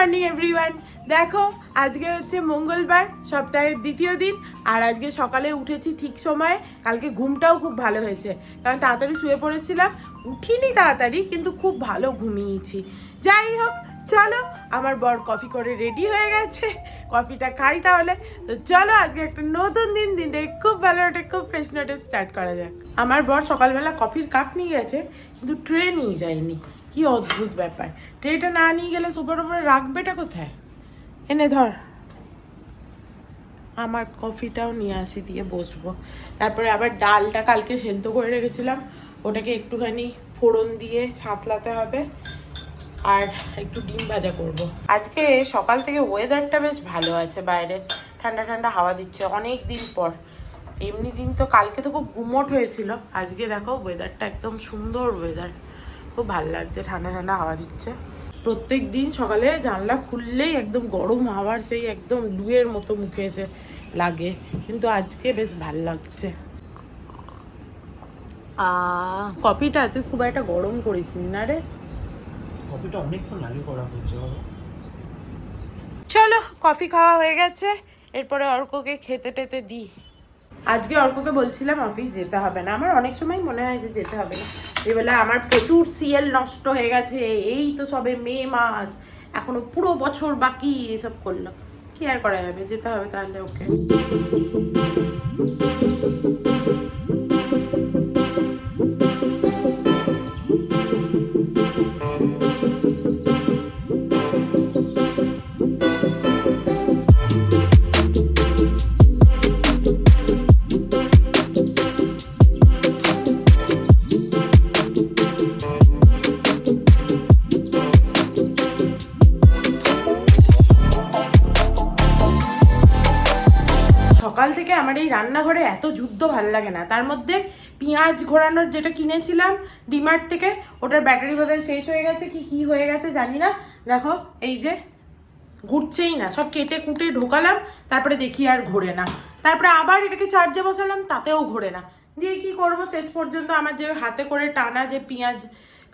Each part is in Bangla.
Morning everyone. দেখো আজকে হচ্ছে মঙ্গলবার, সপ্তাহের দ্বিতীয় দিন। আর আজকে সকালে উঠেছি ঠিক সময়ে। কালকে ঘুমটাও খুব ভালো হয়েছে, কারণ তাড়াতাড়ি শুয়ে পড়েছিলাম। উঠিনি তাড়াতাড়ি, কিন্তু খুব ভালো ঘুমিয়েছি। যাই হোক, চলো, আমার বর কফি করে রেডি হয়ে গেছে, কফিটা খাই তাহলে। তো চলো, আজকে একটা নতুন দিনটা খুব ভালো নোটে, খুব ফ্রেশ নোটে স্টার্ট করা যাক। আমার বর সকালবেলা কফির কাপ নিয়ে গেছে, কিন্তু ট্রে নিয়ে যায়নি। কি অদ্ভুত ব্যাপার, ট্রেটা না নিয়ে গেলে সোফার উপরে রাখবেটা কোথায়? এনে ধর, আমার কফিটাও নিয়ে আসি, দিয়ে বসবো। তারপরে আবার ডালটা কালকে সেদ্ধ করে রেখেছিলাম, ওটাকে একটুখানি ফোড়ন দিয়ে সাঁতলাতে হবে। আর একটু ডিম ভাজা করব। আজকে সকাল থেকে ওয়েদারটা বেশ ভালো আছে, বাইরে ঠান্ডা ঠান্ডা হাওয়া দিচ্ছে অনেক দিন পর। এমনি দিন তো কালকে তো খুব গুমোট হয়েছিল, আজকে দেখো ওয়েদারটা একদম সুন্দর ওয়েদার, খুব ভালো লাগছে, ঠান্ডা ঠান্ডা হাওয়া দিচ্ছে। প্রত্যেক দিন সকালে জানলা খুললেই একদম গরম হাওয়ার সেই একদম লুয়ের মতো মুখে এসে লাগে, কিন্তু আজকে বেশ ভালো লাগছে। কফিটা তুই খুব একটা গরম করিস না রে। কফিটা অনেকক্ষণ আগে করা হয়েছে বাবা। চলো, কফি খাওয়া হয়ে গেছে, এরপরে অর্ককে খেতে টেতে দিই। আজকে অর্ককে বলছিলাম অফিস যেতে হবে না, আমার অনেক সময় মনে হয় যে যেতে হবে না। এবেলা আমার প্রচুর সিএল নষ্ট হয়ে গেছে, এই তো সবে মে মাস, এখনো পুরো বছর বাকি, এসব করলো কি আর করা যাবে, যেতে হবে তাহলে ওকে। সকাল থেকে আমার এই রান্নাঘরে এত যুদ্ধ ভাল লাগে না। তার মধ্যে পেঁয়াজ ঘোরানোর যেটা কিনেছিলাম ডিমার্ট থেকে, ওটার ব্যাটারি বোধহয় শেষ হয়ে গেছে, কি হয়ে গেছে জানি না। দেখো এই যে ঘুরছেই না, সব কেটে কুটে ঢোকালাম, তারপরে দেখি আর ঘোরে না। তারপরে আবার এটাকে চার্জে বসালাম, তাতেও ঘোরে না। দিয়ে কি করব, শেষ পর্যন্ত আমার যে হাতে করে টানা যে পেঁয়াজ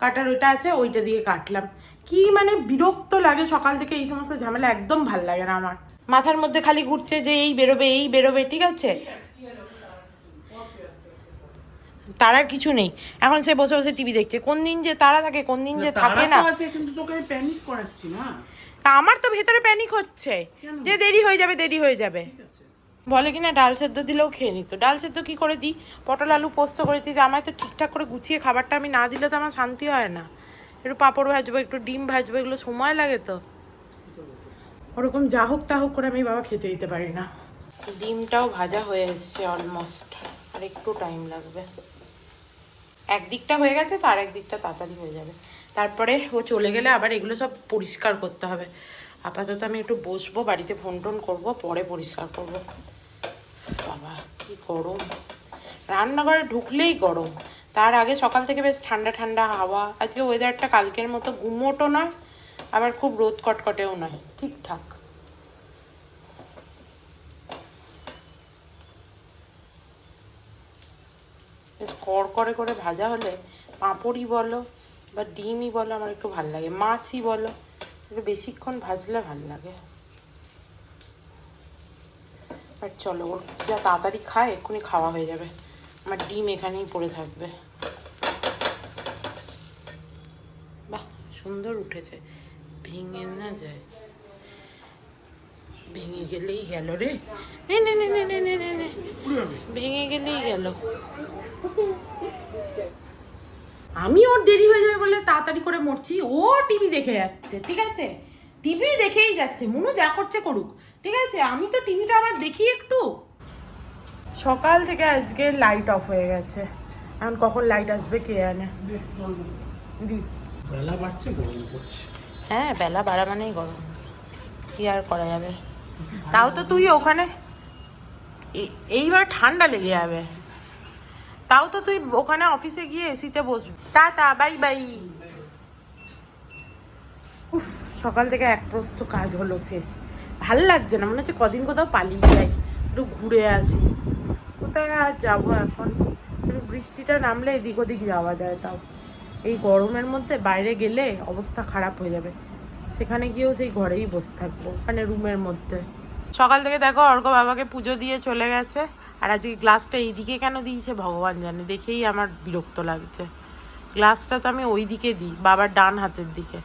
কাটার ওইটা আছে, ওইটা দিয়ে কাটলাম। কি মানে বিরক্ত লাগে সকাল থেকে, এই সমস্ত ঝামেলা একদম ভাল লাগে না আমার। মাথার মধ্যে খালি ঘুরছে যে এই বেরোবে, ঠিক আছে, তার আর কিছু নেই। এখন সে বসে বসে টিভি দেখছে, কোন দিন যে তারা থাকে, কোন দিন যে থাকে না। কিন্তু তোকে প্যানিক করাচ্ছি না, আমার তো ভেতরে প্যানিক হচ্ছে যে দেরি হয়ে যাবে। বলে কিনা ডাল সেদ্ধ দিলেও খেয়ে নিত। ডাল সেদ্ধ কি করে দিই, পটল আলু পোস্ত করেছি, যে আমায় তো ঠিকঠাক করে গুছিয়ে খাবারটা আমি না দিলে তো আমার শান্তি হয় না। একটু পাঁপড় ভাজবো, একটু ডিম ভাজবো, এগুলো সময় লাগে তো। ওরকম যা হোক তা হোক করে আমি বাবা খেতে দিতে পারি না। ডিমটাও ভাজা হয়ে এসছে অলমোস্ট, আর একটু টাইম লাগবে। একদিকটা হয়ে গেছে তো আর একদিকটা তাড়াতাড়ি হয়ে যাবে। তারপরে ও চলে গেলে আবার এগুলো সব পরিষ্কার করতে হবে। আপাতত আমি একটু বসবো, বাড়িতে ফোন টোন করবো, পরে পরিষ্কার করবো। বাবা কি গরম, রান্নাঘরে ঢুকলেই গরম। তার আগে সকাল থেকে বেশ ঠান্ডা ঠান্ডা হাওয়া। আজকে ওয়েদারটা কালকের মতো গুমোটও নয়, আবার খুব রোদ কটকটেও নয়, ঠিকঠাক। বেশ কড়কড়ে করে ভাজা হলে, পাঁপড়ই বলো বা ডিমই বলো, আমার একটু ভাল লাগে, মাছই বলো, একটু বেশিক্ষণ ভাজলে ভাল লাগে। আর চলো, ওর যা তাড়াতাড়ি খায় এক্ষুনি খাওয়া হয়ে যাবে, আমার ডিম এখানেই পড়ে থাকবে। বাহ, সুন্দর উঠেছে, ভেঙে না যায়। ভেঙে গেলেই গেল রে, নে নে নে নে নে নে নে নে, ভেঙে গেলেই গেল। আমি ওর দেরি হয়ে যাবে বলে তাড়াতাড়ি করে মরছি, ও টিভি দেখে যাচ্ছে, ঠিক আছে, টিভি দেখেই যাচ্ছে, মনু যা করছে করুক, ঠিক আছে, আমি তো টিভিটা আমার দেখি একটু। সকাল থেকে আজকে লাইট অফ হয়ে গেছে, এখন কখন লাইট আসবে কে জানে। দি বেলা বাড়ছে, গরম পড়ছে। হ্যাঁ, বেলা বাড়া মানেই গরম, কি আর করা যাবে। তাও তো তুই ওখানে, এইবার ঠান্ডা লেগে যাবে, তাও তো তুই ওখানে অফিসে গিয়ে এসিতে বসবি। Tata, bye bye. উফ, সকাল থেকে এক প্রস্থ কাজ হলো, শেষ, ভাল লাগছে না, মনে হচ্ছে কদিন কোথাও পালিয়ে যাই, একটু ঘুরে আসি। কোথায় আর যাবো এখন, একটু বৃষ্টিটা নামলে এদিক ওদিক যাওয়া যায়, তাও এই গরমের মধ্যে বাইরে গেলে অবস্থা খারাপ হয়ে যাবে। সেখানে গিয়েও সেই ঘরেই বসে থাকবো, মানে রুমের মধ্যে। সকাল থেকে দেখো অর্ক বাবাকে পুজো দিয়ে চলে গেছে, আর আজকে গ্লাসটা এইদিকে কেন দিয়েছে ভগবান জানে, দেখেই আমার বিরক্ত লাগছে। গ্লাসটা তো আমি ওই দিকে দিই, বাবার ডান হাতের দিকে,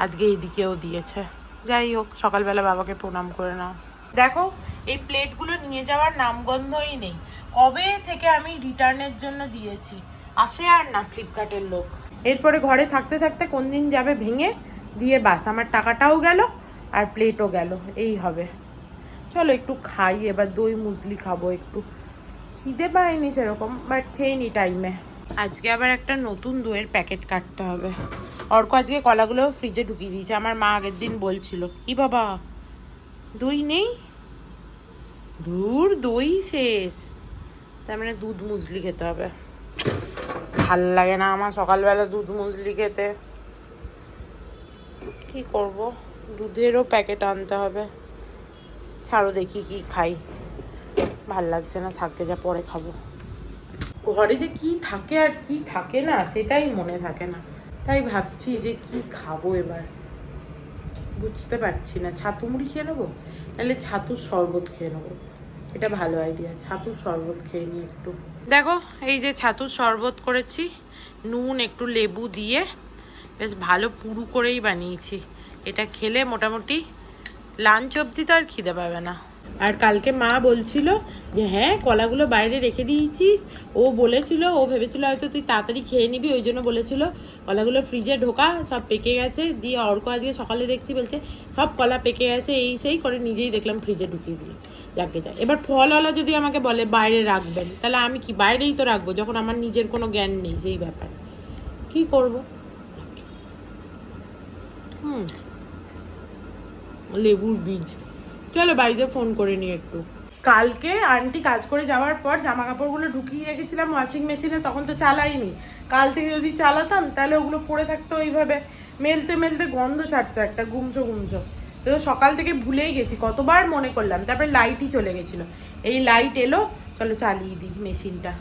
আজকে এইদিকেও দিয়েছে। যাই হোক, সকালবেলা বাবাকে প্রণাম করে নাও। দেখো এই প্লেটগুলো নিয়ে যাওয়ার নামগন্ধই নেই। কবে থেকে আমি রিটার্নের জন্য দিয়েছি, আসে আর না ফ্লিপকার্টের লোক। এরপরে ঘরে থাকতে থাকতে কোন দিন যাবে ভেঙে দিয়ে, বাস আমার টাকাটাও গেল আর প্লেটও গেল, এই হবে। চলো একটু খাই এবার, দই মুসলি খাবো, একটু খিদে পাইনি সেরকম, বাট খেয়ে নি টাইমে। আজকে আবার একটা নতুন দইয়ের প্যাকেট কাটতে হবে। অর্ক আজকে কলাগুলো ফ্রিজে ঢুকিয়ে দিয়েছে, আমার মা আগের দিন বলছিল। ই বাবা, দই নেই, দূর দই শেষ, তার মানে দুধ মুসলি খেতে হবে। ভাল লাগে না আমার সকালবেলা দুধ মুসলি খেতে, কি করব, দুধেরও প্যাকেট আনতে হবে। ছাড়ো দেখি কি খাই, ভাল লাগছে না, থাকতে যা পরে খাবো। ঘরে যে কি থাকে আর কি থাকে না সেটাই মনে থাকে না, তাই ভাবছি যে কি খাবো এবার, বুঝতে পারছি না। ছাতু মুড়ি খেয়ে নেবো, নাহলে ছাতুর শরবত খেয়ে নেবো, এটা ভালো আইডিয়া, ছাতুর শরবত খেয়ে নিই একটু। দেখো এই যে ছাতুর শরবত করেছি, নুন একটু লেবু দিয়ে বেশ ভালো পুরু করেই বানিয়েছি। এটা খেলে মোটামুটি লাঞ্চ অবধি তো আর খিদে পাবে না। আর কালকে মা বলছিল যে হ্যাঁ কলাগুলো বাইরে রেখে দিয়েছিস, ও বলেছিল, ও ভেবেছিল হয়তো তুই তাড়াতাড়ি খেয়ে নিবি, ওই জন্য বলেছিল কলাগুলো ফ্রিজে ঢোকা, সব পেকে গেছে। দিয়ে অর্ক আজকে সকালে দেখছি বলছে সব কলা পেকে গেছে, এই সেই করে নিজেই দেখলাম ফ্রিজে ঢুকিয়ে দিল। যাকে যায়, এবার ফলওয়ালা যদি আমাকে বলে বাইরে রাখবেন, তাহলে আমি কি বাইরেই তো রাখবো, যখন আমার নিজের কোনো জ্ঞান নেই সেই ব্যাপারে, কি করব। লেবুর বীজ। চলো বাড়িতে ফোন করে নিই একটু। কালকে আন্টি কাজ করে যাওয়ার পর জামা কাপড়গুলো ঢুকিয়ে রেখেছিলাম ওয়াশিং মেশিনে, তখন তো চালাইনি। কাল থেকে যদি চালাতাম তাহলে ওগুলো পড়ে থাকতো ওইভাবে, মেলতে মেলতে গন্ধ ছাড়তো একটা গুমসো গুমসো। তো সকাল থেকে ভুলেই গেছি, কতবার মনে করলাম, তারপরে লাইটই চলে গেছিলো। এই লাইট এলো, চলো চালিয়ে দিই মেশিনটা।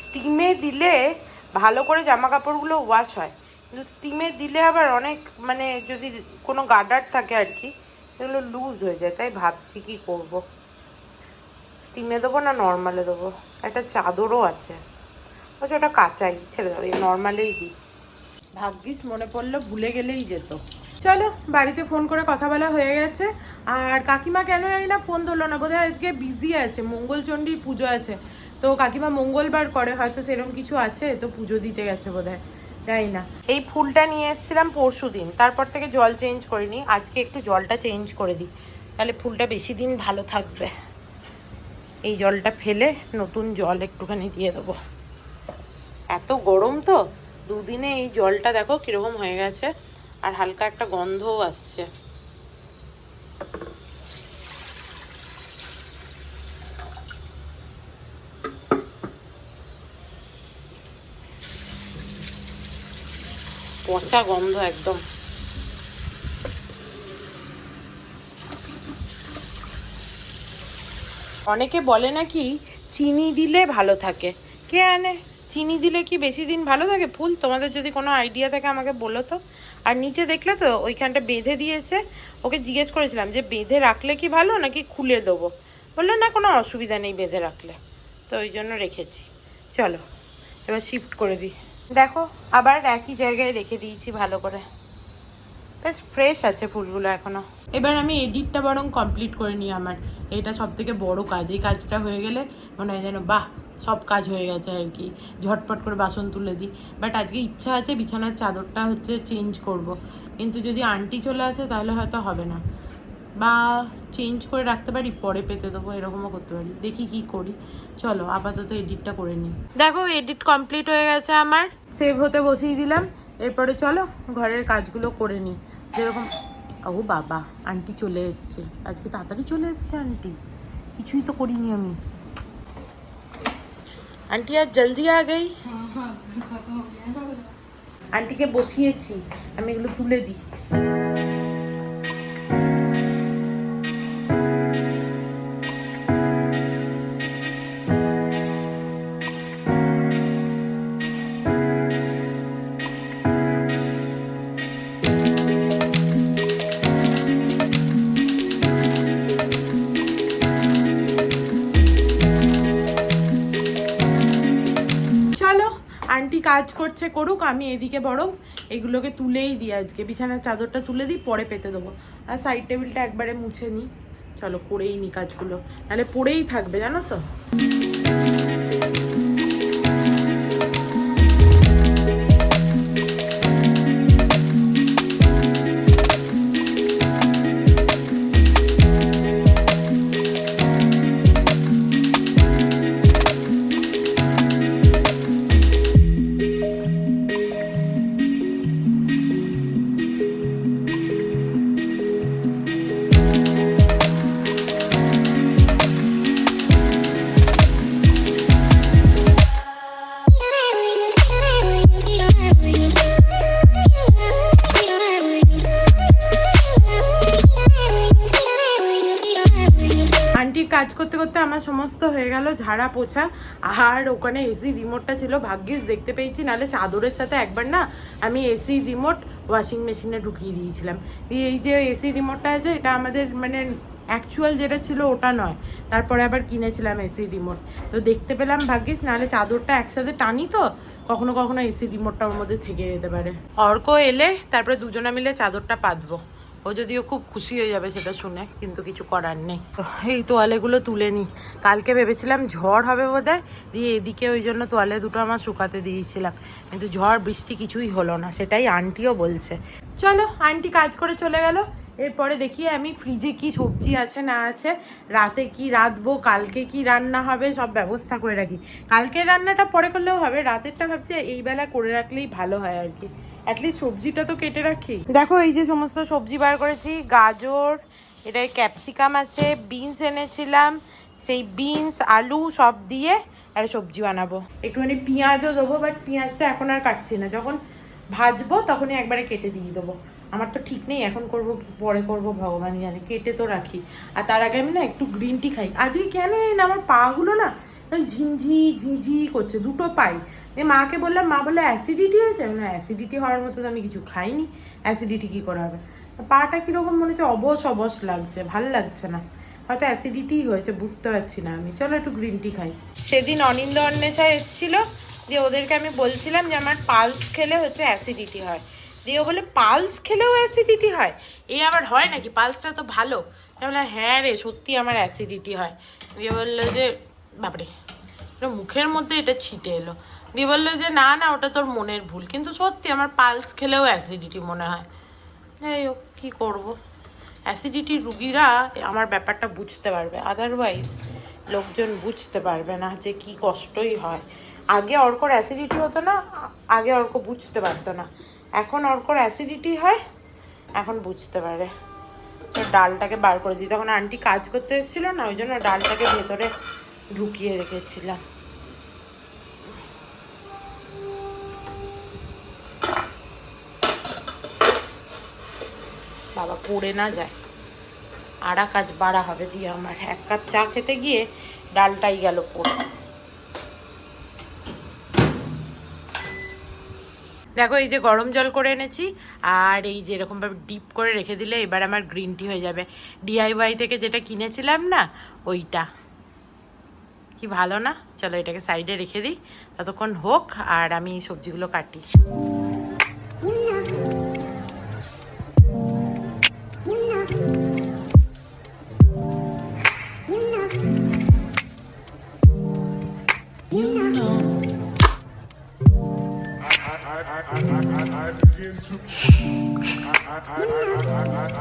স্টিমে দিলে ভালো করে জামা কাপড়গুলো ওয়াশ হয়, কিন্তু স্টিমে দিলে আবার অনেক, মানে যদি কোনো গার্ডার থাকে আর কি, সেগুলো লুজ হয়ে যায়। তাই ভাবছি কি করব, স্টিমে দেবো না নর্মালে দেবো। একটা চাদরও আছে, আচ্ছা ওটা কাচাই, ছেড়ে দেবো, এই নর্মালেই দিই। ভাগ্যিস মনে পড়লো, ভুলে গেলেই যেত। চলো বাড়িতে ফোন করে কথা বলা হয়ে গেছে। আর কাকিমা কেন জানি না ফোন ধরলো না, বোধহয় আজকে বিজি আছে, মঙ্গলচণ্ডীর পুজো আছে। তো কাকিমা মঙ্গলবার করে, হয়তো সেরকম কিছু আছে, তো পুজো দিতে গেছে বোধহয়, জানি না। এই ফুলটা নিয়ে এসেছিলাম পরশু দিন, তারপর থেকে জল চেঞ্জ করিনি, আজকে একটু জলটা চেঞ্জ করে দিই, তাহলে ফুলটা বেশি দিন ভালো থাকবে। এই জলটা ফেলে নতুন জল একটুখানি দিয়ে দেবো। এত গরম তো, দুদিনে এই জলটা দেখো কীরকম হয়ে গেছে, আর হালকা একটা গন্ধও আসছে। পচা গন্ধ একদম। অনেকে বলে নাকি চিনি দিলে ভালো থাকে, কে আনে, চিনি দিলে কি বেশি দিন ভালো থাকে ফুল? তোমাদের যদি কোনো আইডিয়া থাকে আমাকে বলো তো। আর নিচে দেখলে তো ওইখানটা বেঁধে দিয়েছে, ওকে জিজ্ঞেস করেছিলাম যে বেঁধে রাখলে কি ভালো নাকি খুলে দেবো, বললো না কোনো অসুবিধা নেই বেঁধে রাখলে, তো ওই জন্য রেখেছি। চলো এবার শিফট করে দিই। দেখো আবার একই জায়গায় রেখে দিয়েছি ভালো করে, বেশ ফ্রেশ আছে ফুলগুলো এখনো। এবার আমি এডিটটা বরং কমপ্লিট করে নিই, আমার এটা সব থেকে বড় কাজ। এই কাজটা হয়ে গেলে মনে হয় যেন বাহ সব কাজ হয়ে গেছে আর কি, ঝটপট করে বাসন তুলে দিই। বাট আজকে ইচ্ছা আছে বিছানার চাদরটা হচ্ছে চেঞ্জ করব, কিন্তু যদি আন্টি চলে আসে তাহলে হয়তো হবে না, বা চেঞ্জ করে রাখতে পারি পরে পেতে দেবো, এরকমও করতে পারি, দেখি কি করি। চলো আপাতত এডিটটা করে নিই। দেখো এডিট কমপ্লিট হয়ে গেছে আমার, সেভ হতে বসিয়ে দিলাম। এরপরে চলো ঘরের কাজগুলো করে নিই, যেরকম। ও বাবা, আন্টি চলে এসছে, আজকে তাড়াতাড়ি চলে এসছে আন্টি, কিছুই তো করিনি আমি। আন্টি আজ জলদি আ গই। আন্টিকে বসিয়েছি, আমি এগুলো তুলে দিই। কাজ করছে করুক, আমি এদিকে বরং এগুলোকে তুলেই দিই, আজকে বিছানার চাদরটা তুলে দিই, পরে পেতে দেবো। আর সাইড টেবিলটা একবারে মুছে নিই। চলো করেই নিই কাজগুলো, নাহলে পড়েই থাকবে জানো তো। আন্টির কাজ করতে করতে আমার সমস্ত হয়ে গেল ঝাড়া পোছা। আর ওখানে এসি রিমোটটা ছিল, ভাগ্যিস দেখতে পেয়েছি, নাহলে চাদরের সাথে একবার না আমি এসি রিমোট ওয়াশিং মেশিনে ঢুকিয়ে দিয়েছিলাম। দিয়ে এই যে এসি রিমোটটা আছে, এটা আমাদের মানে অ্যাকচুয়াল যেটা ছিল ওটা নয়, তারপরে আবার কিনেছিলাম এসি রিমোট। তো দেখতে পেলাম ভাগ্যিস, নাহলে চাদরটা একসাথে টানি তো কখনো কখনো এসি রিমোটটা ওর মধ্যে থেকে যেতে পারে। অর্ক এলে তারপরে দুজনে মিলে চাদরটা পাতবো। ও যদিও খুব খুশি হয়ে যাবে সেটা শুনে, কিন্তু কিছু করার নেই। এই তোয়ালেগুলো তুলে নিই। কালকে ভেবেছিলাম ঝড় হবে বোধহয়, দিয়ে এদিকে ওই জন্য তোয়ালে দুটো আমার শুকাতে দিয়েছিলাম, কিন্তু ঝড় বৃষ্টি কিছুই হলো না, সেটাই আন্টিও বলছে। চলো, আন্টি কাজ করে চলে গেল। এরপরে দেখি আমি ফ্রিজে কি সবজি আছে না আছে, রাতে কি রাঁধবো, কালকে কি রান্না হবে, সব ব্যবস্থা করে রাখি। কালকে রান্নাটা পরে করলেও হবে, রাতেরটা ভাবছি এই বেলা করে রাখলেই ভালো হয় আর কি। অ্যাটলিস্ট সবজিটা তো কেটে রাখি। দেখো এই যে সমস্ত সবজি বার করেছি, গাজর, এটা ক্যাপসিকাম আছে, বিনস এনেছিলাম, সেই বিনস আলু সব দিয়ে একটা সবজি বানাবো। একটুখানি পেঁয়াজও দেবো, বাট পেঁয়াজটা এখন আর কাটছি না, যখন ভাজবো তখনই একবারে কেটে দিয়ে দেবো। আমার তো ঠিক নেই এখন করবো কি পরে করবো ভগবানই জানে, কেটে তো রাখি। আর তার আগে আমি না একটু গ্রিন টি খাই। আজকে কেন এই না আমার পাগুলো না ঝিনঝি ঝিঝি করছে, দুটো পাই। মাকে বললাম, মা বলে অ্যাসিডিটি হয়েছে। না, অ্যাসিডিটি হওয়ার মতো তো আমি কিছু খাইনি, অ্যাসিডিটি কী করে হবে। পাটা কীরকম মনে হচ্ছে অবশ অবশ লাগছে, ভাল লাগছে না, হয়তো অ্যাসিডিটি হয়েছে, বুঝতে পারছি না আমি। চলো একটু গ্রিন টি খাই। সেদিন অনিন্দ অন্বেষা এসেছিলো, দিয়ে ওদেরকে আমি বলছিলাম যে আমার পালস খেলে হচ্ছে অ্যাসিডিটি হয়। দিয়ে ও বলে পালস খেলেও অ্যাসিডিটি হয়, এই আবার হয় নাকি, পালসটা তো ভালো। তাহলে হ্যাঁ রে, সত্যি আমার অ্যাসিডিটি হয়। দিয়ে বললো যে বাপরে, মুখের মধ্যে এটা ছিটে এলো। দিয়ে বললো যে না না, ওটা তোর মনের ভুল, কিন্তু সত্যি আমার পালস খেলেও অ্যাসিডিটি মনে হয়। যাই হোক, কী করবো, অ্যাসিডিটি রুগীরা আমার ব্যাপারটা বুঝতে পারবে, আদারওয়াইজ লোকজন বুঝতে পারবে না যে কি কষ্টই হয়। আগে অর্কর অ্যাসিডিটি হতো না, আগে অর্ক বুঝতে পারতো না, এখন অর্কর অ্যাসিডিটি হয়, এখন বুঝতে পারে। তো ডালটাকে বার করে দিই, তখন আন্টি কাজ করতে এসেছিলো না, ওই জন্য ডালটাকে ভেতরে ঢুকিয়ে রেখেছিলাম। বাবা পড়ে না যায়, আড়া কাজ বাড়া হবে দিয়ে আমার। এক কাপ চা খেতে গিয়ে ডালটাই গেল পড়ে। দেখো এই যে গরম জল করে এনেছি, আর এই যে এরকমভাবে ডিপ করে রেখে দিলে এবার আমার গ্রিন টি হয়ে যাবে। DIY থেকে যেটা কিনেছিলাম না, ওইটা কি ভালো না। চলো এটাকে সাইডে রেখে দিই, ততক্ষণ হোক আর আমি এই সবজিগুলো কাটি।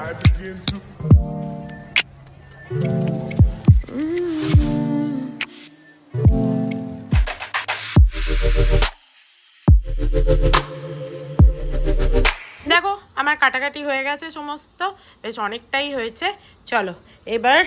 I begin to দেখো আমার কাটাকাটি হয়ে গেছে সমস্ত, বেশ অনেকটাই হয়েছে। চলো এবার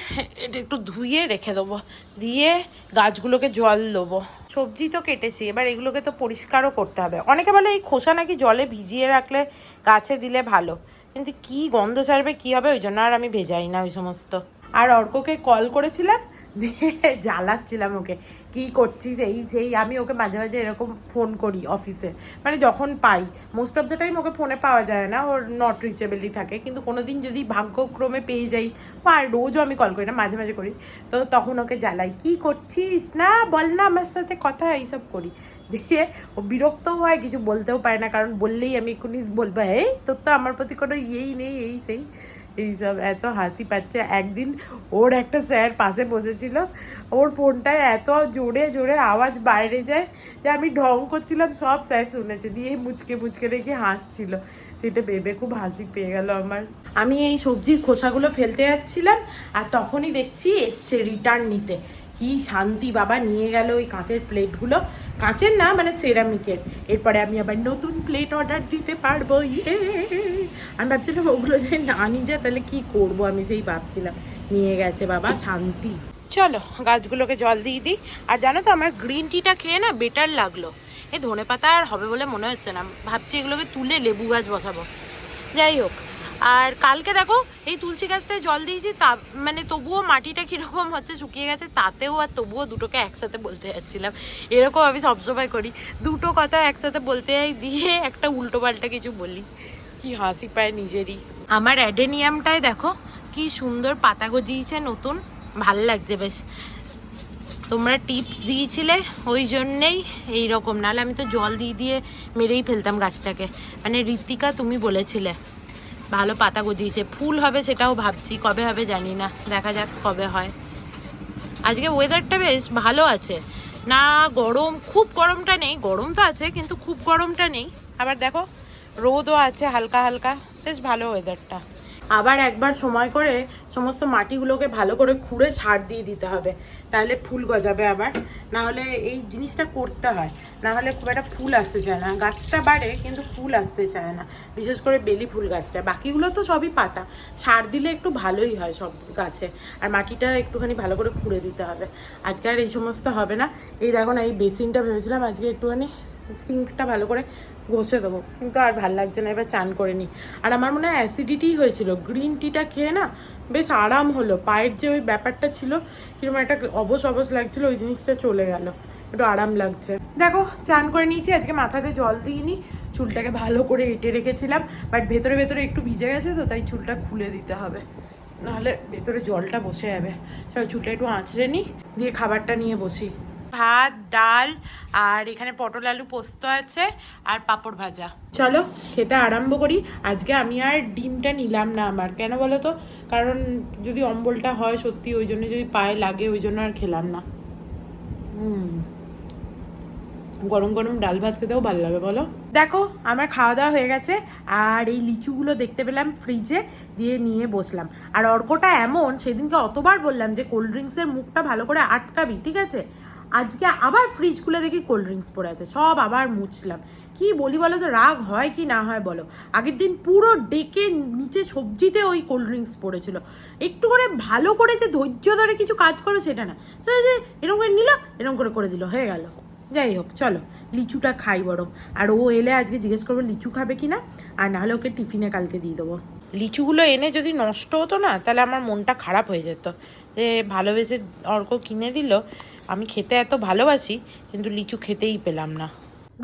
এটা একটু ধুয়ে রেখে দেবো, দিয়ে গাছগুলোকে জল দেবো। সবজি তো কেটেছি, এবার এগুলোকে তো পরিষ্কারও করতে হবে। অনেকে বলে এই খোসা নাকি জলে ভিজিয়ে রাখলে গাছে দিলে ভালো, কিন্তু কি গন্ধ ছাড়বে কি হবে, ওই জন্য আর আমি ভেজাই না ওই সমস্ত। আর অর্ককে কল করেছিলাম, দিয়ে জ্বালাচ্ছিলাম ওকে, কি করছিস এই সেই। আমি ওকে মাঝে মাঝে এরকম ফোন করি অফিসে, মানে যখন পাই। Most of the time okay ফোনে পাওয়া যায় না, ওর নট রিচেবলই থাকে, কিন্তু কোনো দিন যদি ভাগ্যক্রমে পেয়ে যাই, আর রোজও আমি কল করি না, মাঝে মাঝে করি, তো তখন ওকে জ্বালাই, কি করছিস না বল না আমার সাথে কথা, এইসব করি। দিয়ে ও বিরক্তও হয়, কিছু বলতেও পারে না, কারণ বললেই আমি এক্ষুনি বলবো এই তোর তো আমার প্রতি কোনো ইয়েই নেই, এই সেই এইসব। এত হাসি পাচ্ছে। একদিন ওর একটা স্যার পাশে বসেছিল, ওর ফোনটায় এত জোরে জোরে আওয়াজ বাইরে যায় যে আমি ঢং করছিলাম, সব স্যার শুনেছে, দিয়ে মুচকে মুচকে দেখে হাসছিল। সেটা ভেবে খুব হাসি পেয়ে গেল আমার। আমি এই সবজির খোসাগুলো ফেলতে যাচ্ছিলাম আর তখনই দেখছি এসছে রিটার্ন নিতে। কি শান্তি, বাবা নিয়ে গেল ওই কাঁচের প্লেটগুলো, কাঁচের না মানে সেরামিকের। এরপরে আমি আবার নতুন প্লেট অর্ডার দিতে পারবো। আমি ভাবছিলাম ওগুলো যদি না নিয়ে যায় তাহলে কি করব, আমি সেই ভাবছিলাম। নিয়ে গেছে বাবা, শান্তি। চলো গাছগুলোকে জল দিয়ে দিই। আর জানো তো আমার গ্রিন টিটা খেয়ে না বেটার লাগলো। এই ধনে পাতা আর হবে বলে মনে হচ্ছে না, ভাবছি এগুলোকে তুলে লেবু গাছ বসাবো। যাই হোক, আর কালকে দেখো এই তুলসী গাছটায় জল দিয়েছি, তা মানে তবুও মাটিটা কীরকম হচ্ছে, শুকিয়ে গেছে, তাতেও আর তবুও দুটোকে একসাথে বলতে যাচ্ছিলাম। এরকম আমি সবসময় করি, দুটো কথা একসাথে বলতে যাই, দিয়ে একটা উল্টো পাল্টা কিছু বলি। কি হাসি পায় নিজেরই। আমার অ্যাডেনিয়ামটায় দেখো কি সুন্দর পাতা গজিয়েছে নতুন, ভাল লাগছে বেশ। তোমরা টিপস দিয়েছিলে ওই জন্যেই এইরকম, নাহলে আমি তো জল দিয়ে দিয়ে মেরেই ফেলতাম গাছটাকে। মানে ঋতিকা তুমি বলেছিলে ভালো পাতা গজিয়েছে, ফুল হবে সেটাও ভাবছি, কবে হবে জানি না, দেখা যাক কবে হয়। আজকে ওয়েদারটা বেশ ভালো আছে, না গরম, খুব গরমটা নেই, গরম তো আছে কিন্তু খুব গরমটা নেই। আবার দেখো রোদও আছে হালকা হালকা, বেশ ভালো ওয়েদারটা। আবার একবার সময় করে সমস্ত মাটিগুলোকে ভালো করে খুঁড়ে সার দিয়ে দিতে হবে, তাহলে ফুল গজাবে আবার। না হলে এই জিনিসটা করতে হয়, না হলে খুব একটা ফুল আসতে চায় না। গাছটা বাড়ে কিন্তু ফুল আসতে চায় না, বিশেষ করে বেলি ফুল গাছটা। বাকিগুলো তো সবই পাতা, সার দিলে একটু ভালোই হয় সব গাছে। আর মাটিটা একটুখানি ভালো করে খুঁড়ে দিতে হবে। আজকে আর এই সমস্ত হবে না। এই দেখো না, এই বেসিনটা ভেবেছিলাম আজকে একটুখানি সিঙ্কটা ভালো করে ঘষে দেবো, কিন্তু আর ভাল লাগছে না, এবার চান করে নিই। আর আমার মনে হয় অ্যাসিডিটি হয়েছিল, গ্রিন টিটা খেয়ে না বেশ আরাম হলো। পায়ের যে ওই ব্যাপারটা ছিল কিরকম একটা অবশ অবশ লাগছিল, ওই জিনিসটা চলে গেল, একটু আরাম লাগছে। দেখো চান করে নিয়েছি, আজকে মাথাতে জল দিইনি, চুলটাকে ভালো করে এঁটে রেখেছিলাম, বাট ভেতরে ভেতরে একটু ভিজে গেছে তো, তাই চুলটা খুলে দিতে হবে, নাহলে ভেতরে জলটা বসে যাবে। চলো চুলটা একটু আঁচড়ে নিই, দিয়ে খাবারটা নিয়ে বসি। ভাত, ডাল, আর এখানে পটল আলু পোস্ত আছে, আর পাঁপড় ভাজা। চলো খেতে আরম্ভ করি। আজকে আমি আর ডিমটা নিলাম না, আমার কেন বলো তো, কারণ যদি অম্বলটা হয় সত্যি, ওই জন্য যদি পায়ে লাগে ওই জন্য আর খেলাম না। গরম গরম ডাল ভাত খেতেও ভালো লাগে বলো। দেখো আমার খাওয়া দাওয়া হয়ে গেছে, আর এই লিচুগুলো দেখতে পেলাম ফ্রিজে, দিয়ে নিয়ে বসলাম। আর অর্কটা এমন, সেদিনকে অতবার বললাম যে কোল্ড ড্রিঙ্কসের মুখটা ভালো করে আটকাবি, ঠিক আছে, আজকে আবার ফ্রিজ খুলে দেখি কোল্ড ড্রিঙ্কস পড়ে আছে, সব আবার মুছলাম। কি বলি বলো তো, রাগ হয় কি না হয় বলো। আগের দিন পুরো ডেকে নিচে সবজিতে ওই কোল্ড ড্রিঙ্কস পড়েছিল, একটু করে ভালো করে যে ধৈর্য ধরে কিছু কাজ করো সেটা না, সেটা যে এরকম করে নিল, এরকম করে দিল, হয়ে গেল। যাই হোক চলো লিচুটা খাই বরং। আর ও এলে আজকে জিজ্ঞেস করবো লিচু খাবে কি না, আর নাহলে ওকে টিফিনে কালকে দিয়ে দেবো। লিচুগুলো এনে যদি নষ্ট হতো না তাহলে আমার মনটা খারাপ হয়ে যেত, যে ভালোবেসে অর্ক কিনে দিল, আমি খেতে এত ভালোবাসি কিন্তু লিচু খেতেই পেলাম না।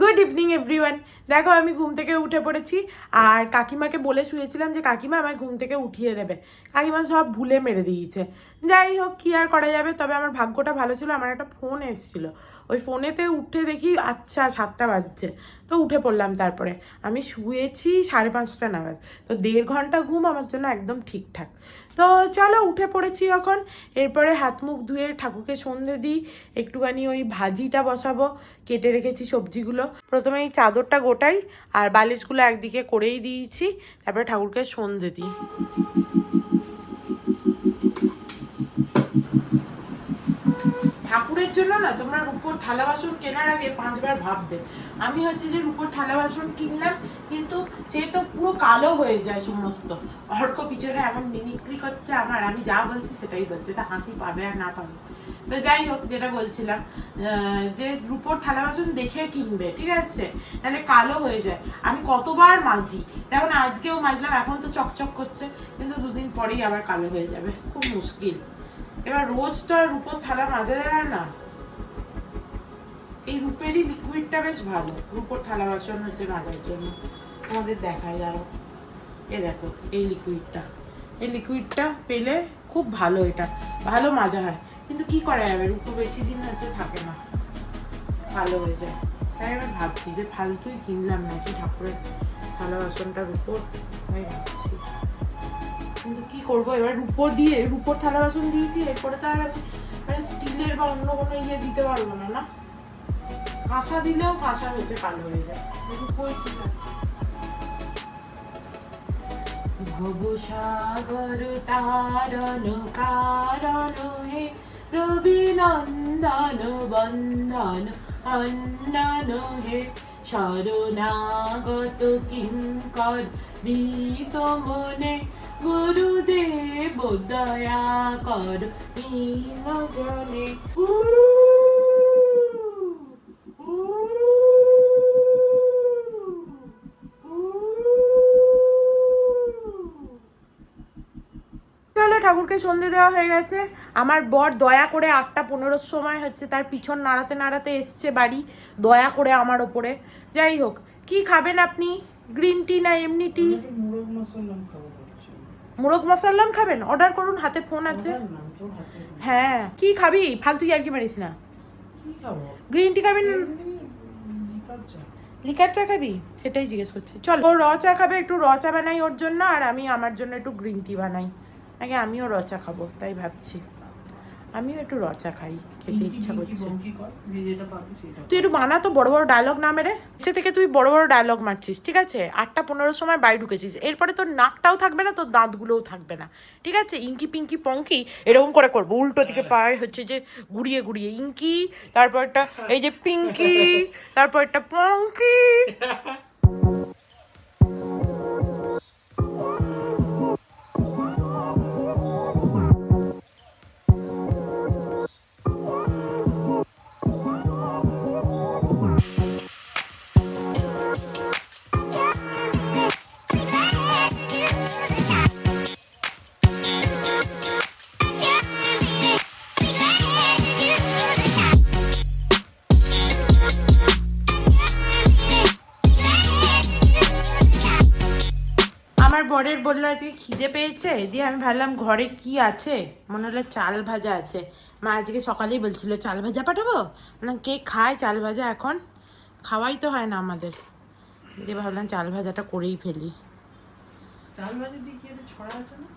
Good evening everyone. দেখো আমি ঘুম থেকে উঠে পড়েছি, আর কাকিমাকে বলে শুয়েছিলাম যে কাকিমা আমায় ঘুম থেকে উঠিয়ে দেবে, কাকিমা সব ভুলে মেরে দিয়েছে। যাই হোক কী আর করা যাবে, তবে আমার ভাগ্যটা ভালো ছিল, আমার একটা ফোন এসেছিলো, ওই ফোনেতে উঠে দেখি আচ্ছা 7টা বাজছে, তো উঠে পড়লাম। তারপরে আমি শুয়েছি 5:30 নাগাদ, তো 1.5 ঘন্টা ঘুম আমার জন্য একদম ঠিকঠাক। তো চলো উঠে পড়েছি যখন, এরপরে হাত মুখ ধুয়ে ঠাকুরকে সন্ধে দিই, একটুখানি ওই ভাজিটা বসাবো, কেটে রেখেছি সবজিগুলো। প্রথমে এই চাদরটা গোটাই আর বালিশগুলো একদিকে করেই দিয়েছি, তারপরে ঠাকুরকে সন্ধে দিই। ঠাকুরের জন্য না তোমরা রূপোর থালা বাসন কেনার আগে 5 বার ভাববে। আমি হচ্ছে যে রূপোর থালা বাসন কিনলাম, কিন্তু সে তো পুরো কালো হয়ে যায় সমস্ত। অর্ক পিছনে এমন মিমিক্রি করছে আমার, আমি যা বলছি সেটাই বলছে, তা হাসি পাবে আর না পাবে। তো যাই হোক, যেটা বলছিলাম যে রূপোর থালা বাসন দেখে কিনবে, ঠিক আছে, নাহলে কালো হয়ে যায়। আমি কতবার মাজি, যেমন আজকেও মাজলাম, এখন তো চকচক করছে, কিন্তু 2 দিন পরেই আবার কালো হয়ে যাবে, খুব মুশকিল। এবার রোজ তো আর রূপোর থালা মাজা যায় না। এই রূপেরই লিকুইডটা বেশ ভালো, রূপোর থালা বাসন হচ্ছে মাজার জন্য। আমাদের দেখাই দাঁড়ো, এ দেখো এই লিকুইডটা পেলে খুব ভালো, এটা ভালো মাজা হয়, কিন্তু কি করা যাবে, রূপো বেশি দিন হচ্ছে থাকে না, ভালো হয়ে যায়, তাই এবার ভাবছি যে ফালতুই কিনলাম নাকি ঠাকুরের থালা বাসনটার উপর, তাই ভাবছি। কিন্তু কি করবো এবার, রূপোর থালা বাসন দিয়েছি, এরপরে তো আর আমি মানে স্টিলের বা অন্য কোনো ইয়ে দিতে পারবো না। না, কাঁসা দিলেও কাঁসা হয়েছে, কালো হয়ে যায়। রূপোই ঠিক আছে। ভবসাগর তারণ কারণ হে রবি নন্দন বন্ধন খণ্ডন হে শরণাগত কিঙ্কর ভীত মনে গুরুদেব দয়া কর দীন জনে। চলো, ঠাকুরকে সন্ধে দেওয়া হয়ে গেছে। আমার বর দয়া করে 8:15 সময় হচ্ছে তার পিছন নাড়াতে নাড়াতে এসছে বাড়ি, দয়া করে আমার ওপরে। যাই হোক, কি খাবেন আপনি? গ্রিন টি না এমনি টি? মুরগ মশলা খাবো বলছি। মোরগ মশাল্লাম খাবেন? অর্ডার করুন, হাতে ফোন আছে। নাম তো হাতে। হ্যাঁ, কি খাবি? ফালতু আর কি মারিস না। কি খাবো? গ্রিন টি খাবেন? লিকার চা। লিকার চা খাবি? সেটাই জিজ্ঞেস করছি। চল, ও র চা খাবে, একটু র চা বানাই ওর জন্য, আর আমি আমার জন্য একটু গ্রিন টি বানাই। আগে আমিও র চা খাবো, তাই ভাবছি আমিও একটু র চা খাই, খেতে ইচ্ছা করছে। তুই একটু বানা তো, বড় বড় ডায়লগ না মেরে। সে থেকে তুই বড় বড় ডায়লগ মারছিস, ঠিক আছে? 8:15 সময় বাড়ি ঢুকেছিস, এরপরে তোর নাকটাও থাকবে না, তোর দাঁতগুলোও থাকবে না, ঠিক আছে? ইঙ্কি পিঙ্কি পঙ্কি এরকম করে করবো, উল্টো দিকে পায়ে হচ্ছে যে ঘুরিয়ে ঘুরিয়ে ইঙ্কি, তারপর একটা এই যে পিঙ্কি, তারপর একটা পঙ্কি। আমার বরের বললো আজকে খিদে পেয়েছে, দিয়ে আমি ভাবলাম ঘরে কি আছে, মনে হলো চাল ভাজা আছে। মা আজকে সকালেই বলছিল চাল ভাজা পাঠাবো, না কে খায় চাল ভাজা এখন? খাওয়াই তো হয় না আমাদের। দিয়ে ভাবলাম চাল ভাজাটা করেই ফেলি। চাল ভাজি দিয়ে কি একটা ছড়া আছে না?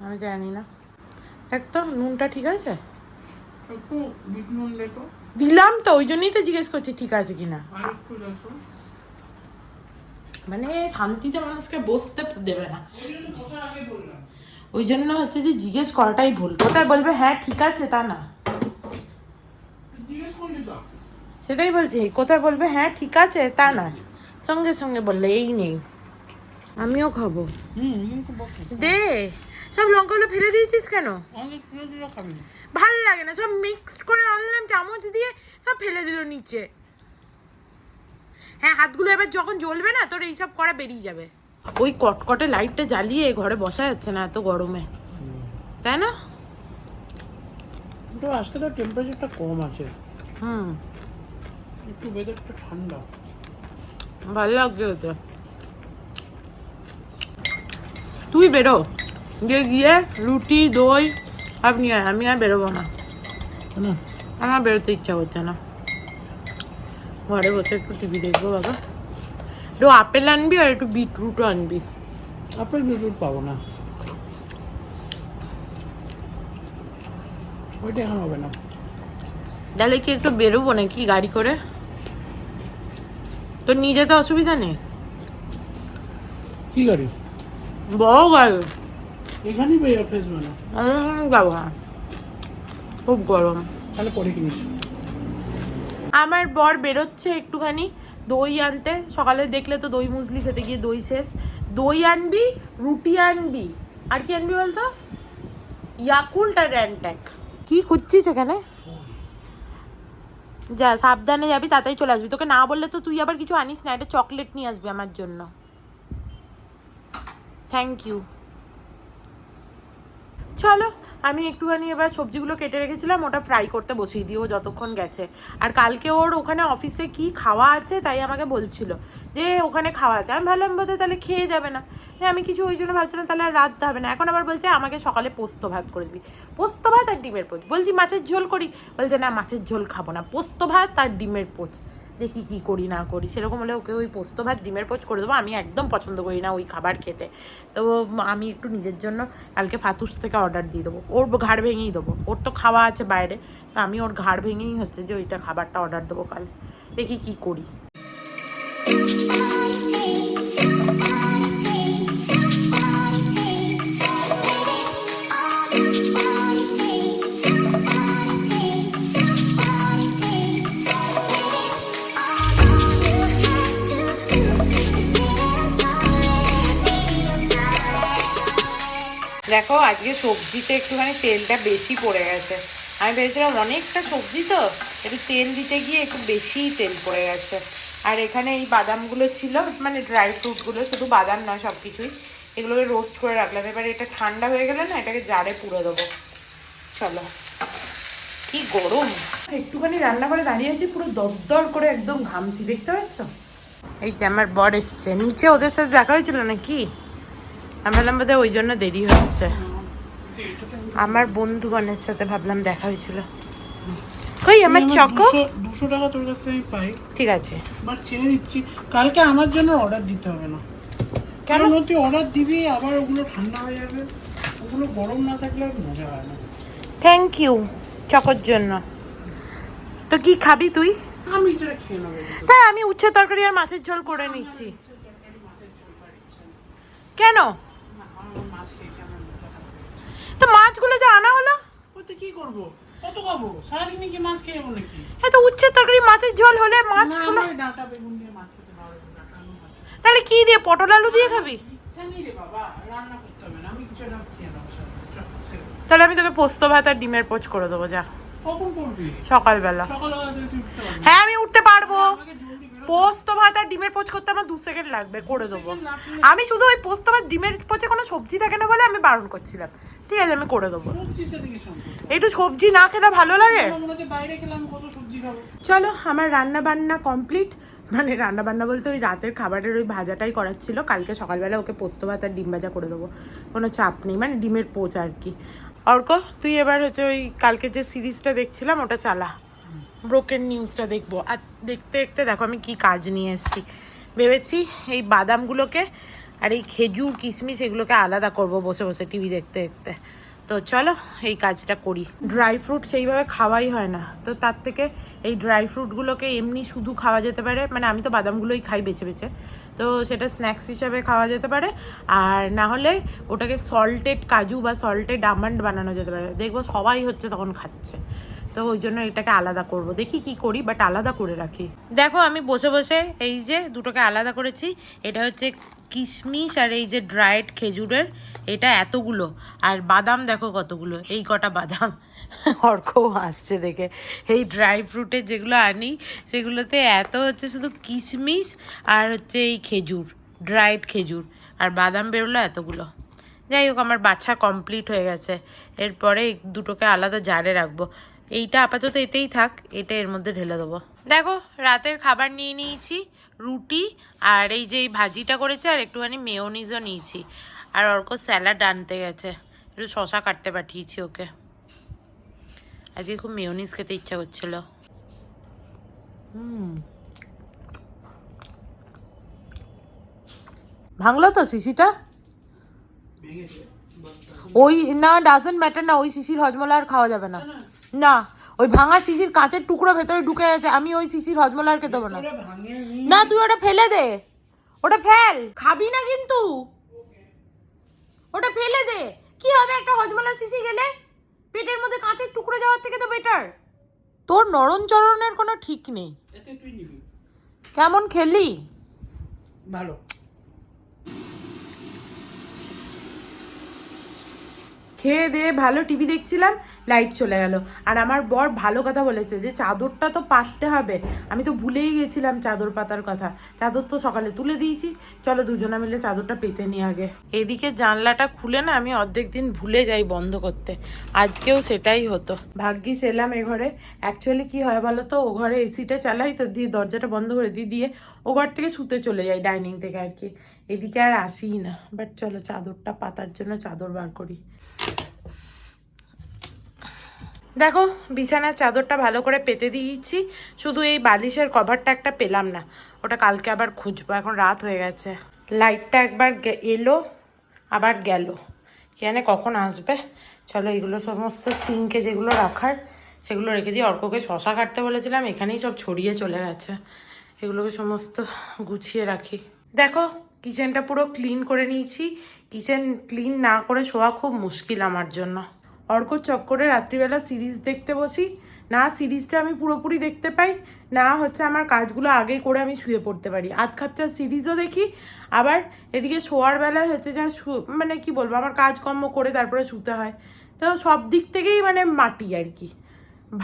আমি জানি না। দেখ তো নুনটা ঠিক আছে? একটু বিট নুন দে তো। দিলাম তো, ওই জন্যই তো জিজ্ঞেস করছি ঠিক আছে কিনা। আর একটু দেখো। মানে শান্তিতে মানুষকে বসতে দেবে না, ওই জন্য কথা আগে বললাম। ওই জন্য হচ্ছে যে জিজ্ঞেস করাটাই ভুল। কোথায় বলবে হ্যাঁ ঠিক আছে তা না, জিজ্ঞেস করলি তো। সেটাই বলছি। কোথায় বলবে হ্যাঁ ঠিক আছে তা না, সঙ্গে সঙ্গে বললে এই নেই। আমিও খাবো, কিন্তু বকো। দে। সব লঙ্কাগুলো ফেলে দিয়েছিস কেন? অনেক প্রিয় দিলে খাবি না। ভালো লাগে না, সব মিক্সড করে আনলাম চামচ দিয়ে, সব ফেলে দিল নিচে। হ্যাঁ, হাতগুলো এবার যখন জ্বলবে না তোর এইসব করা বেরিয়ে যাবে। ওই কটকটে লাইটটা জ্বালিয়ে ঘরে বসা যাচ্ছে না এত গরমে, তাই না? তো আজকে তো টেম্পারেচারটা কম আছে, হুম, একটু ওয়েদারটা ঠান্ডা। ভালো লাগছে ওতে। তুই বেরো, গিয়ে গিয়ে রুটি দই আপনি আয়, আমি আর বেরোবো না। না আমার বেরোতে ইচ্ছা করছে না, ঘরে বসে একটু টিভি দেখবো। বাবা একটু আপেল আনবি আর একটু বিটরুটও আনবি। আপেল বিটরুট পাবো না, ওইটা এখন হবে না। তাহলে কি একটু বেরোবো নাকি গাড়ি করে? তোর নিয়ে যেতে অসুবিধা নেই? কি গাড়ি? বড় গাড়ি। এখানেই পেয়ে ফ্রেশ বানা। আমি যাবো না, খুব গরম। তাহলে পরে কিনিস। আমার বর বেরোচ্ছে একটুখানি দই আনতে, সকালে দেখলে তো দই মুসলি খেতে গিয়ে দই শেষ। দই আনবি, রুটি আনবি, আর কি আনবি বলতো? ইয়াকুল্ট আর র্যান্ট্যাক। কি খুঁজছিস এখানে? যা, সাবধানে যাবি, তাড়াতাড়ি চলে আসবি। তোকে না বললে তো তুই আবার কিছু আনিস না, একটা চকলেট নিয়ে আসবি আমার জন্য। Thank you. চলো, আমি একটুখানি এবার সবজিগুলো কেটে রেখেছিলাম, ওটা ফ্রাই করতে বসিয়ে দিই, ও যতক্ষণ গেছে। আর কালকে ওর ওখানে অফিসে কি খাওয়া আছে তাই আমাকে বলছিল যে ওখানে খাওয়া আছে। আমি ভাবলাম বোধহয় তাহলে খেয়ে যাবে না, আমি কিছু ওই জন্য ভাবছিলাম তাহলে আর রাত হবে না। এখন আবার বলছে আমাকে সকালে পোস্ত ভাত করে দিবি। পোস্ত ভাত আর ডিমের পোচ। বলছি মাছের ঝোল করি, বলছে না মাছের ঝোল খাবো না, পোস্ত ভাত আর ডিমের পোচ। দেখি কি করি না করি। সেরকম হলে ওকে ওই পোস্ত ভাত ডিমের পোচ করে দেবো। আমি একদম পছন্দ করি না ওই খাবার খেতে, তো আমি একটু নিজের জন্য কালকে ফাতুস থেকে অর্ডার দিয়ে দেবো। ওর ঘাড় ভেঙেই দেবো, ওর তো খাওয়া আছে বাইরে, তো আমি ওর ঘাড় ভেঙেই হচ্ছে যে ওইটা খাবারটা অর্ডার দেবো কাল। দেখি কি করি। দেখো আজকে সবজিতে একটুখানি তেলটা বেশি পড়ে গেছে। আমি ভেবেছিলাম অনেকটা সবজি তো একটু তেল দিতে গিয়ে একটু বেশিই তেল পড়ে গেছে। আর এখানে এই বাদামগুলো ছিল, মানে ড্রাই ফ্রুটগুলো, শুধু বাদাম নয় সব কিছুই, এগুলোকে রোস্ট করে রাখলাম। এবার এটা ঠান্ডা হয়ে গেলে না এটাকে জারে পুড়ে দেবো। চলো, কি গরম। একটুখানি রান্না করে দাঁড়িয়ে আছি, পুরো দরদর করে একদম ঘামছি, দেখতে পাচ্ছ? এই যে আমার বর এসছে, নিচে ওদের সাথে দেখা হয়েছিল নাকি? আমি ভাবলাম বোধহয় ওই জন্য দেরি হচ্ছে। আমার বন্ধুগণের সাথে ভাবলাম দেখা হয়েছিল। কই আমার চকো? 200 টাকা তোর কাছ থেকে পাই, ঠিক আছে, বাট ছেড়ে দিচ্ছি। কালকে আমার জন্য অর্ডার দিতে হবে না। কেন? কারণ তুই অর্ডার দিবি, আবার ওগুলো ঠান্ডা হয়ে যাবে, ওগুলো গরম না থাকলে মজা হয় না। থ্যাংক ইউ চকোর জন্য। তো কি খাবি তুই? আমি সেটা খেয়ে নেবো। তাই আমি উচ্ছে তরকারি আর মাছের ঝোল করে নিচ্ছি। কেন? মাছ খেয়ে কেমন মজা হবে। তো মাছগুলো যে আনা হলো, ওতে কি করবো? কত খাবো? সারাদিনে কি মাছ খেয়ে যাবো নাকি? হ্যাঁ, তো উচ্ছে তরকারি মাছের ঝোল হলে মাছগুলো, না, ডাঁটা বেগুন দিয়ে মাছ খেতে ভালো লাগে, ডাঁটা আলু ভাজা। তাহলে কি দিয়ে, পটল আলু দিয়ে খাবি? ইচ্ছা নেই রে বাবা, রান্না করতে হবে না, আমি কিছু একটা খেয়ে নেবো। তাহলে আমি তোকে পোস্ত ভাত আর ডিমের পোচ করে দেবো, যা। কখন করবি? সকালবেলা। সকালবেলা তুই উঠতে পারবি? হ্যাঁ আমি উঠতে পারবো। আমাকে জলদি বেরোতে পোস্ত ভাত আর ডিমের পোচ করতে আমার 2 সেকেন্ড লাগবে, করে দেবো। আমি শুধু ওই পোস্ত ভাত ডিমের পোচে কোনো সবজি থাকে না বলে আমি বারণ করছিলাম। ঠিক আছে, আমি করে দেবো। সবজির সাথে কি সম্পর্ক? একটু সবজি না খেলে ভালো লাগে? মনে হচ্ছে বাইরে খেলাম, কত সবজি খাবো। চলো, আমার রান্না বান্না কমপ্লিট। মানে রান্না বান্না বলতে ওই রাতের খাবারের ওই ভাজাটাই করার ছিল। কালকে সকালবেলা ওকে পোস্ত ভাত আর ডিম ভাজা করে দেবো, কোনো চাপ নেই, মানে ডিমের পোচ আর কি। অর্ক, তুই এবার হচ্ছে ওই কালকে যে সিরিজটা দেখছিলাম ওটা চালা, ব্রোকেন নিউজটা দেখবো। আর দেখতে দেখতে দেখো আমি কি কাজ নিয়ে এসেছি। ভেবেছি এই বাদামগুলোকে আর এই খেজুর কিশমিশ এগুলোকে আলাদা করব বসে বসে টিভি দেখতে দেখতে। তো চলো এই কাজটা করি। ড্রাই ফ্রুট সেইভাবে খাওয়াই হয় না, তো তার থেকে এই ড্রাই ফ্রুটগুলোকে এমনি শুধু খাওয়া যেতে পারে। মানে আমি তো বাদামগুলোই খাই বেছে বেছে, তো সেটা স্ন্যাক্স হিসাবে খাওয়া যেতে পারে। আর না হলে ওটাকে সল্টেড কাজু বা সল্টেড আমন্ড বানানো যেতে পারে। দেখবো সবাই হচ্ছে তখন খাচ্ছে, তো ওই জন্য এটাকে আলাদা করব। দেখি কি করি, বাট আলাদা করে রাখি। দেখো আমি বসে বসে এই যে দুটোকে আলাদা করেছি। এটা হচ্ছে কিশমিশ আর এই যে ড্রাইড খেজুরের, এটা এতগুলো। আর বাদাম দেখো কতগুলো, এই কটা বাদাম। অর্কও আসছে দেখে। এই ড্রাই ফ্রুটের যেগুলো আনি সেগুলোতে এত হচ্ছে শুধু কিশমিশ আর হচ্ছে এই খেজুর, ড্রাইড খেজুর, আর বাদাম বেরোলো এতগুলো। যাই হোক, আমার বাছা কমপ্লিট হয়ে গেছে। এরপরে এই দুটোকে আলাদা জারে রাখবো। এইটা আপাতত এতেই থাক, এটা এর মধ্যে ঢেলে দেবো। দেখো রাতের খাবার নিয়ে নিয়েছি, রুটি আর এই যে এই ভাজিটা করেছে, আর একটুখানি মেয়োনিজও নিয়েছি। আর অর্ক স্যালাড আনতে গেছে, একটু শশা কাটতে পাঠিয়েছি ওকে। আজকে খুব মেয়োনিজ খেতে ইচ্ছা করছিল। ভাঙলো তো শিশিটা? ভেঙেছে। ওই না, ডাজেন্ট ম্যাটার না, ওই শিশির হজমলা আর খাওয়া যাবে না। না, ওই ভাঙা শিশির কাঁচের টুকরো ভেতরে ঢুকে গেছে, আমি ওই শিশির হজমলা আর খেতে দেবো না। না তুই ওটা ফেলে দে, ওটা ফেল, খাবি না কিন্তু, ওটা ফেলে দে। কি হবে একটা হজমলা শিশি গেলে? পেটের মধ্যে কাঁচের টুকরো যাওয়ার থেকে তো বেটার। তোর নরম চরণের কোনো ঠিক নেই। এতে তুই নিবি। কেমন খেলি? ভালো। খেয়ে দিয়ে ভালো টিভি দেখছিলাম, লাইট চলে গেল। আর আমার বর ভালো কথা বলেছে যে চাদরটা তো পাততে হবে। আমি তো ভুলেই গেছিলাম চাদর পাতার কথা। চাদর তো সকালে তুলে দিয়েছি, চলো দুজনে মিলে চাদরটা পেতে নিই আগে। এদিকে জানলাটা খুলে না আমি অর্ধেক দিন ভুলে যাই বন্ধ করতে, আজকেও সেটাই হতো। ভাগ্যিস এলাম এ ঘরে। অ্যাকচুয়ালি কি হয় বলো তো, ও ঘরে এসিটা চালাই তো, দিয়ে দরজাটা বন্ধ করে দিয়ে ও ঘর থেকে শুতে চলে যাই, ডাইনিং থেকে আর কি। এদিকে আর আসিই না। বাট চলো চাদরটা পাতার জন্য চাদর বার করি। দেখো বিছানার চাদরটা ভালো করে পেতে দিয়েছি, শুধু এই বালিশের কভারটা একটা পেলাম না, ওটা কালকে আবার খুঁজবো, এখন রাত হয়ে গেছে। লাইটটা একবার এলো আবার গেল, জানে কখন আসবে। চলো এগুলো সমস্ত সিঙ্কে যেগুলো রাখার সেগুলো রেখে দিই। অর্ককে শশা কাটতে বলেছিলাম, এখানেই সব ছড়িয়ে চলে গেছে, এগুলোকে সমস্ত গুছিয়ে রাখি। দেখো কিচেনটা পুরো ক্লিন করে নিয়েছি। কিচেন ক্লিন না করে শোয়া খুব মুশকিল আমার জন্য। অর্কর চক্করে রাত্রিবেলা সিরিজ দেখতে বসি, না সিরিজটা আমি পুরোপুরি দেখতে পাই, না হচ্ছে আমার কাজগুলো আগে করে আমি শুয়ে পড়তে পারি। আধ খাপচার সিরিজও দেখি, আবার এদিকে শোয়ার বেলায় হচ্ছে যে মানে কি বলবো, আমার কাজকর্ম করে তারপরে শুতে হয়, তো সব দিক থেকেই মানে মাটি আর কি,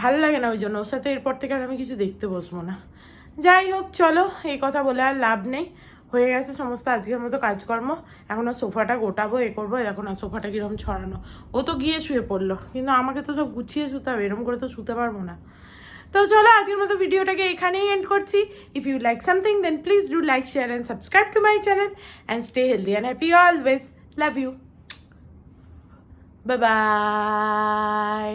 ভাল লাগে না। ওই জন্য ওর সাথে এরপর থেকে আর আমি কিছু দেখতে বসবো না। যাই হোক চলো, এই কথা বলে আর লাভ নেই, হয়ে গেছে সমস্ত আজকের মতো কাজকর্ম। এখন আর সোফাটা গোটাবো, এ করবো। এখন আর সোফাটা কীরকম ছড়ানো, ও তো গিয়ে শুয়ে পড়লো, কিন্তু আমাকে তো সব গুছিয়ে শুতে হবে, এরকম করে তো শুতে পারবো না। তো চলো আজকের মতো ভিডিওটাকে এখানেই এন্ড করছি। If you like something then please do like, share and subscribe to my channel and stay healthy and happy always. Love you, bye by.